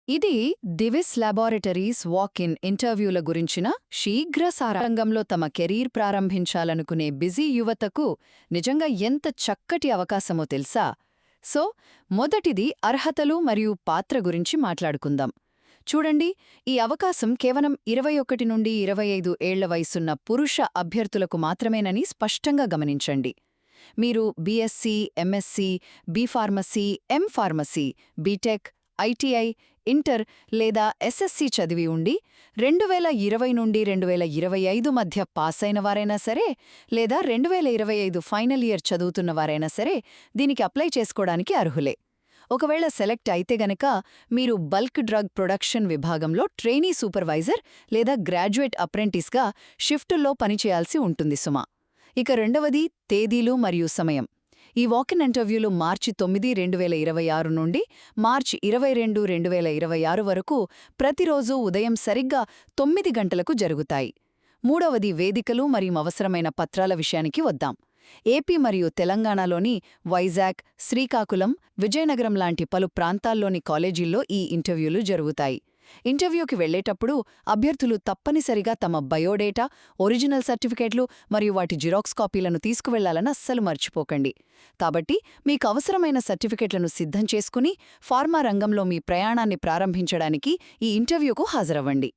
ఇది Divi's laboratories walk-in ఇంటర్వ్యూల గురించిన శీఘ్ర సారంగంలో తమ కెరీర్ ప్రారంభించాలనుకునే బిజీ యువతకు నిజంగా ఎంత చక్కటి అవకాశమో తెలుసా. సో మొదటిది అర్హతలు మరియు పాత్ర గురించి మాట్లాడుకుందాం. చూడండి, ఈ అవకాశం కేవలం 21 నుండి 25 ఏళ్ల వయసున్న పురుష అభ్యర్థులకు మాత్రమేనని స్పష్టంగా గమనించండి. మీరు BSc, MSc, B pharmacy, M pharmacy, B Tech, ITI, inter లేదా ఎస్ఎస్సీ చదివి ఉండి 2020 నుండి 2025 మధ్య పాసైన వారైనా సరే, లేదా 2025 ఫైనల్ ఇయర్ చదువుతున్న వారైనా సరే దీనికి అప్లై చేసుకోవడానికి అర్హులే. ఒకవేళ సెలెక్ట్ అయితే గనక మీరు బల్క్ డ్రగ్ ప్రొడక్షన్ విభాగంలో ట్రైనీ సూపర్వైజర్ లేదా గ్రాడ్యుయేట్ అప్రెంటిస్గా షిఫ్టుల్లో పనిచేయాల్సి ఉంటుంది సుమా. ఇక రెండవది తేదీలు మరియు సమయం. ఈ వాక్-ఇన్ ఇంటర్వ్యూలు మార్చి 9, 2026 నుండి మార్చి 22, 2026 వరకు ప్రతిరోజూ ఉదయం సరిగ్గా 9 గంటలకు జరుగుతాయి. మూడవది వేదికలు మరియు అవసరమైన పత్రాల విషయానికి వద్దాం. ఏపీ మరియు తెలంగాణలోని వైజాగ్, శ్రీకాకుళం, విజయనగరం లాంటి పలు ప్రాంతాల్లోని కాలేజీల్లో ఈ ఇంటర్వ్యూలు జరుగుతాయి. ఇంటర్వ్యూకి వెళ్లేటప్పుడు అభ్యర్థులు తప్పనిసరిగా తమ బయోడేటా, ఒరిజినల్ సర్టిఫికేట్లు మరియు వాటి జిరాక్స్ కాపీలను తీసుకువెళ్లాలని అస్సలు మర్చిపోకండి. కాబట్టి మీకు అవసరమైన సర్టిఫికేట్లను సిద్ధం చేసుకుని ఫార్మా రంగంలో మీ ప్రయాణాన్ని ప్రారంభించడానికి ఈ ఇంటర్వ్యూకు హాజరవ్వండి.